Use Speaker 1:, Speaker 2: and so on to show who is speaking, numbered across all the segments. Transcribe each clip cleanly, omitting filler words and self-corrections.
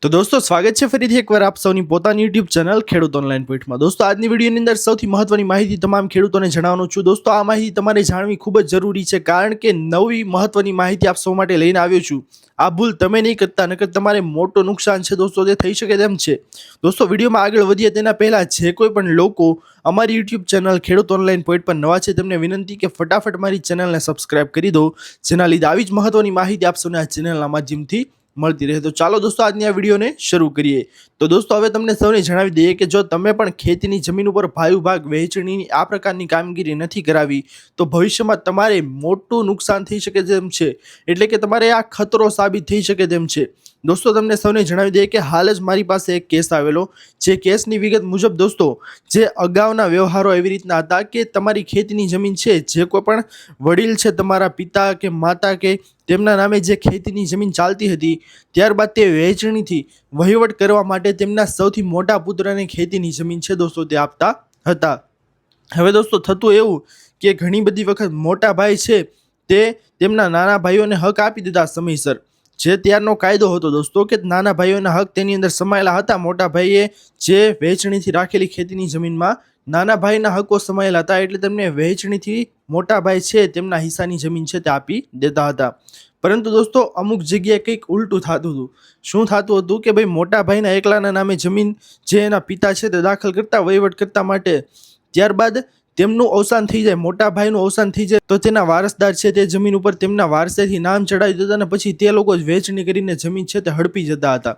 Speaker 1: તો દોસ્તો સ્વાગત છે ફરીથી એકવાર આપ સૌની પોતાની યુટ્યુબ ચેનલ ખેડૂત ઓનલાઈન પોઈન્ટમાં। દોસ્તો આજની વિડીયોની અંદર સૌથી મહત્વની માહિતી તમામ ખેડૂતોને જણાવવાનું છું। દોસ્તો આ માહિતી તમારે જાણવી ખૂબ જ જરૂરી છે, કારણ કે નવી મહત્વની માહિતી આપ સૌ માટે લઈને આવ્યો છું। આ ભૂલ તમે નહીં કરતા, નકર તમારે મોટું નુકસાન છે દોસ્તો, તે થઈ શકે તેમ છે। દોસ્તો વિડીયોમાં આગળ વધીએ તેના પહેલા જે કોઈ પણ લોકો અમારી યુટ્યુબ ચેનલ ખેડૂત ઓનલાઈન પોઈન્ટ પર નવા છે તેમને વિનંતી કે ફટાફટ મારી ચેનલને સબસ્ક્રાઇબ કરી દો, જેના લીધે આવી જ મહત્વની માહિતી આપ સૌને આ ચેનલના માધ્યમથી મળતી રહે। તો ચાલો દોસ્તો આજની આ વિડીયોને શરૂ કરીએ। તો દોસ્તો હવે તમને સૌને જણાવી દઈએ કે જો તમે પણ ખેતીની જમીન ઉપર ભાગ વહેંચણીની આ પ્રકારની કામગીરી નથી કરાવી તો ભવિષ્યમાં તમારે મોટું નુકસાન થઈ શકે તેમ છે, એટલે કે તમારે આ ખતરો સાબિત થઈ શકે તેમ છે। દોસ્તો તમને સૌને જણાવી દઈએ કે હાલ જ મારી પાસે એક કેસ આવેલો, જે કેસની વિગત મુજબ દોસ્તો જે અગાઉના વ્યવહારો એવી રીતના હતા કે તમારી ખેતીની જમીન છે, જે કોઈ પણ વડીલ છે, તમારા પિતા કે માતા કે તેમના નામે જે ખેતીની જમીન ચાલતી હતી, ત્યારબાદ તે વહેંચણીથી વહીવટ કરવા માટે તેમના સૌથી મોટા પુત્રને ખેતીની જમીન છે દોસ્તો તે આપતા હતા। હવે દોસ્તો થતું એવું કે ઘણી બધી વખત મોટા ભાઈ છે તે તેમના નાના ભાઈઓને હક આપી દીધા સમયસર, જે ત્યારનો કાયદો હતો દોસ્તો કે નાના ભાઈઓના હક તેની અંદર સમાયેલા હતા। મોટા ભાઈએ જે વહેંચણીથી રાખેલી ખેતીની જમીનમાં નાના ભાઈના હકો સમાયેલા હતા, એટલે તેમને વહેંચણીથી મોટા ભાઈ છે તેમના હિસ્સાની જમીન છે તે આપી દેતા હતા। પરંતુ દોસ્તો અમુક જગ્યાએ કંઈક ઉલટું થતું હતું। શું થતું હતું કે ભાઈ મોટા ભાઈના એકલાના નામે જમીન જે એના પિતા છે તે દાખલ કરતા વહીવટ કરતા માટે, ત્યારબાદ તેમનું અવસાન થઈ જાય, મોટા ભાઈનું અવસાન થઈ જાય તો તેના વારસદાર છે તે જમીન ઉપર તેમના વારસેથી નામ ચડાવી દેતા અને પછી તે લોકો જ વહેંચણી કરીને જમીન છે તે હડપી જતા હતા।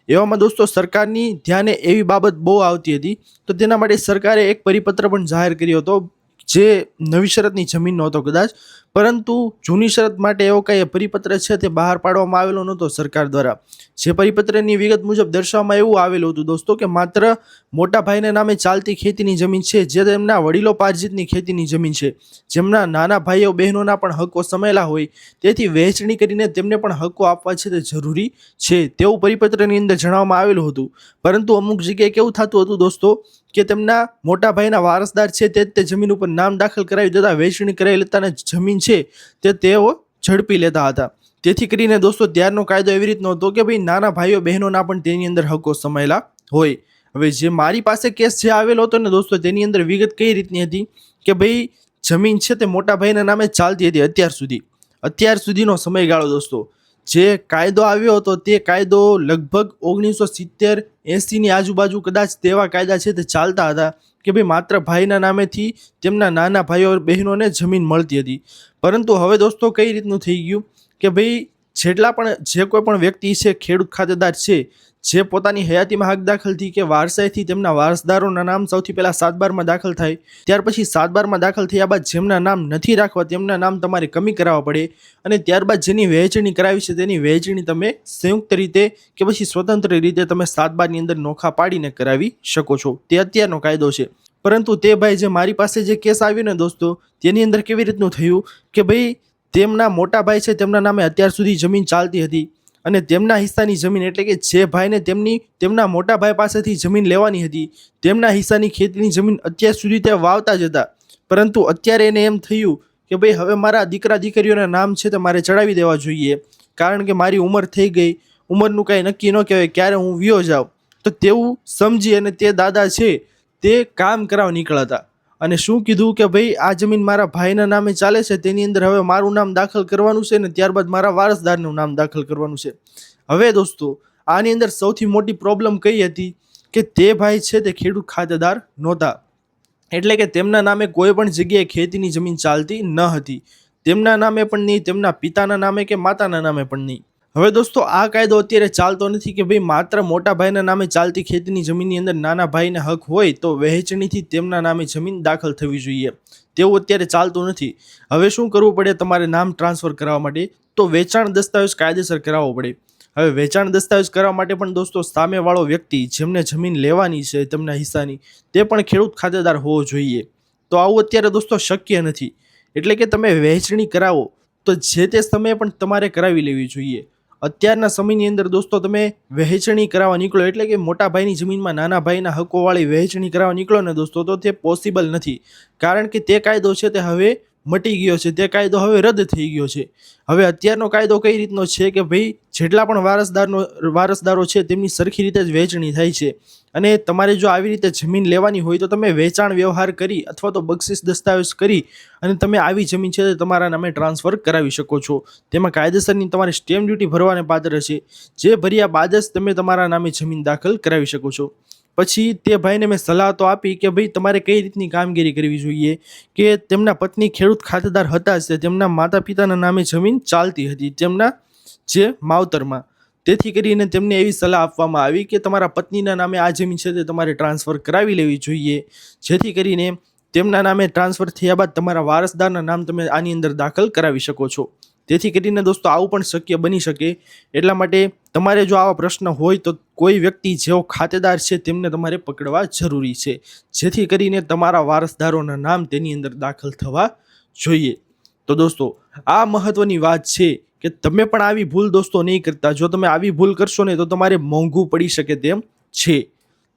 Speaker 1: એવામાં દોસ્તો સરકારની ધ્યાને એવી બાબત બહુ આવતી હતી, તો તેના માટે સરકારે એક પરિપત્ર પણ જાહેર કર્યો હતો, જે નવી શરતની જમીનનો હતો કદાચ, પરંતુ જૂની શરત માટે એવો કંઈ પરિપત્ર છે તે બહાર પાડવામાં આવેલો નહોતો સરકાર દ્વારા। જે પરિપત્રની વિગત મુજબ દર્શાવવામાં એવું આવેલું હતું દોસ્તો કે માત્ર મોટા ભાઈને નામે ચાલતી ખેતીની જમીન છે, જે તેમના વડીલો પાર્જિતની ખેતીની જમીન છે, જેમના નાના ભાઈઓ બહેનોના પણ હકો સમાયેલા હોય, તેથી વહેંચણી કરીને તેમને પણ હકો આપવા છે તે જરૂરી છે તેવું પરિપત્રની અંદર જણાવવામાં આવેલું હતું। પરંતુ અમુક જગ્યાએ કેવું થતું હતું દોસ્તો કે તેમના મોટા ભાઈના વારસદાર છે તે જમીન ઉપર નામ દાખલ કરાવી દેતા, વહેંચણી કરાવી લેતા અને જમીન છે તે તેઓ ઝડપી લેતા હતા। તેથી કરીને દોસ્તો ત્યારનો કાયદો એવી રીતનો હતો કે ભાઈ નાના ભાઈઓ બહેનોના પણ તેની અંદર હકો સમાયેલા હોય। હવે જે મારી પાસે કેસ જે આવેલો હતો ને દોસ્તો, તેની અંદર વિગત કઈ રીતની હતી કે ભાઈ જમીન છે તે મોટા ભાઈના નામે ચાલતી હતી અત્યાર સુધીનો સમયગાળો દોસ્તો। જે કાયદો આવ્યો હતો તે કાયદો લગભગ 1970-80ની આજુબાજુ કદાચ તેવા કાયદા છે તે ચાલતા હતા કે ભાઈ માત્ર ભાઈના નામેથી તેમના નાના ભાઈઓ બહેનોને જમીન મળતી હતી। પરંતુ હવે દોસ્તો કઈ રીતનું થઈ ગયું કે ભાઈ જે કોઈ પણ વ્યક્તિ છે, ખેડૂત ખાતેદાર છે, જે પોતાની હયાતીમાં હક દાખલ થઈ કે વારસાઈથી તેમના વારસદારોના નામ સૌથી પહેલા 7/12માં દાખલ થાય, ત્યાર પછી 7/12માં દાખલ થયા બાદ જેમના નામ નથી રાખવા તેમના નામ તમારે કમી કરાવવા પડે, અને ત્યારબાદ જેની વહેંચણી કરાવી છે તેની વહેંચણી તમે સંયુક્ત રીતે કે પછી સ્વતંત્ર રીતે તમે 7/12ની અંદર નોખા પાડીને કરાવી શકો છો। તે અત્યારનો કાયદો છે। પરંતુ તે ભાઈ જે મારી પાસે જે કેસ આવ્યો ને દોસ્તો, તેની અંદર કેવી રીતનું થયું કે ભાઈ તેમના મોટા ભાઈ છે તેમના નામે અત્યાર સુધી જમીન ચાલતી હતી, અને તેમના હિસ્સાની જમીન એટલે કે જે ભાઈને તેમના મોટા ભાઈ પાસેથી જમીન લેવાની હતી, તેમના હિસ્સાની ખેતીની જમીન અત્યાર સુધી તે વાવતા જ હતા। પરંતુ અત્યારે એને એમ થયું કે ભાઈ હવે મારા દીકરા દીકરીઓના નામ છે તે મારે ચડાવી દેવા જોઈએ, કારણ કે મારી ઉંમર થઈ ગઈ, ઉંમરનું કાંઈ નક્કી ન કહેવાય ક્યારે હું વિયો જાઉં। તો તેવું સમજી અને તે દાદા છે તે કામ કરાવવા નીકળ્યા હતા, અને શું કીધું કે ભાઈ આ જમીન મારા ભાઈના નામે ચાલે છે, તેની અંદર હવે મારું નામ દાખલ કરવાનું છે ને ત્યારબાદ મારા વારસદારનું નામ દાખલ કરવાનું છે। હવે દોસ્તો આની અંદર સૌથી મોટી પ્રોબ્લેમ કઈ હતી કે તે ભાઈ છે તે ખેડૂત ખાતેદાર નહોતા, એટલે કે તેમના નામે કોઈ પણ જગ્યાએ ખેતીની જમીન ચાલતી ન હતી, તેમના નામે પણ નહીં, તેમના પિતાના નામે કે માતાના નામે પણ નહીં। હવે દોસ્તો આ કાયદો અત્યારે ચાલતો નથી કે ભાઈ માત્ર મોટા ભાઈના નામે ચાલતી ખેતીની જમીનની અંદર નાના ભાઈને હક હોય તો વહેંચણીથી તેમના નામે જમીન દાખલ થવી જોઈએ, તેવું અત્યારે ચાલતું નથી। હવે શું કરવું પડે તમારે નામ ટ્રાન્સફર કરાવવા માટે? તો વેચાણ દસ્તાવેજ કાયદેસર કરાવવો પડે। હવે વેચાણ દસ્તાવેજ કરવા માટે પણ દોસ્તો સામેવાળો વ્યક્તિ જેમને જમીન લેવાની છે તેમના હિસ્સાની, તે પણ ખેડૂત ખાતેદાર હોવો જોઈએ। તો આવું અત્યારે દોસ્તો શક્ય નથી, એટલે કે તમે વહેંચણી કરાવો તો જે તે સમયે પણ તમારે કરાવી લેવી જોઈએ। અત્યારના સમયની અંદર દોસ્તો તમે વહેંચણી કરાવવા નીકળો એટલે કે મોટા ભાઈની જમીનમાં નાના ભાઈના હકોવાળી વહેંચણી કરાવવા નીકળો ને દોસ્તો, તો તે પોસિબલ નથી, કારણ કે તે કાયદો છે તે હવે મટી ગયો છે, તે કાયદો હવે રદ થઈ ગયો છે. હવે અત્યારનો કાયદો કઈ રીતનો છે કે ભાઈ જેટલા પણ વારસદારો છે તેમની સરખી રીતે જ વહેંચણી થાય છે. અને તમારે જો આવી રીતે જમીન લેવાની હોય તો તમે વેચાણ વ્યવહાર કરી અથવા તો બક્ષિસ દસ્તાવેજ કરી અને તમે આવી જમીન છે તે તમારા નામે ટ્રાન્સફર કરાવી શકો છો. તેમાં કાયદેસરની તમારે સ્ટેમ્પ ડ્યુટી ભરવાને પાત્ર છે, જે ભર્યા બાદ જ તમે તમારા નામે જમીન દાખલ કરાવી શકો છો. પછી તે ભાઈને મેં સલાહ તો આપી કે ભાઈ તમારે કઈ રીતની કામગીરી કરવી જોઈએ, કે તેમના પત્ની ખેડૂત ખાતેદાર હતા જ, તેમના માતા પિતાના નામે જમીન ચાલતી હતી તેમના જે માવતરમાં. તેથી કરીને તેમને એવી સલાહ આપવામાં આવી કે તમારા પત્નીના નામે આ જમીન છે તે તમારે ટ્રાન્સફર કરાવી લેવી જોઈએ, જેથી કરીને તેમના નામે ટ્રાન્સફર થયા બાદ તમારા વારસદારના નામ તમે આની અંદર દાખલ કરાવી શકો છો. તેથી કરીને દોસ્તો આવું પણ શક્ય બની શકે. એટલા માટે તમારે જો આવા પ્રશ્ન હોય તો કોઈ વ્યક્તિ જેઓ ખાતેદાર છે તેમને તમારે પકડવા જરૂરી છે, જેથી કરીને તમારા વારસદારોના નામ તેની અંદર દાખલ થવા જોઈએ. તો દોસ્તો આ મહત્વની વાત છે કે તમે પણ આવી ભૂલ દોસ્તો નહીં કરતા. જો તમે આવી ભૂલ કરશો ને તો તમારે મોંઘું પડી શકે તેમ છે.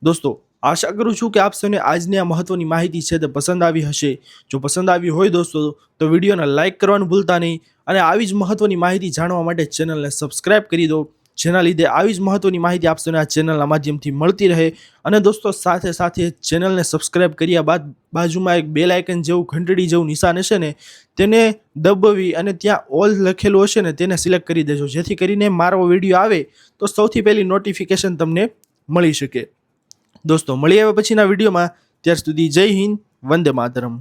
Speaker 1: દોસ્તો આશા કરું છું કે આપ સૌને આજની આ મહત્વની માહિતી છે તે પસંદ આવી હશે. જો પસંદ આવી હોય દોસ્તો તો વિડીયોને લાઇક કરવાનું ભૂલતા નહીં, અને આવી જ મહત્વની માહિતી જાણવા માટે ચેનલને સબસ્ક્રાઇબ કરી દો, જેના લીધે આવી જ મહત્વની માહિતી આપ સૌને આ ચેનલના માધ્યમથી મળતી રહે. અને દોસ્તો સાથે સાથે ચેનલને સબસ્ક્રાઇબ કર્યા બાદ બાજુમાં એક બેલ આઇકન જેવું ઘંટડી જેવું નિશાન હશે ને તેને દબાવી અને ત્યાં ઓલ લખેલું હશે ને તેને સિલેક્ટ કરી દેજો, જેથી કરીને મારો વિડીયો આવે તો સૌથી પહેલી નોટિફિકેશન તમને મળી શકે. દોસ્તો મળી આવ્યા પછીના વિડીયોમાં. ત્યાર સુધી જય હિન્દ, વંદે માતરમ.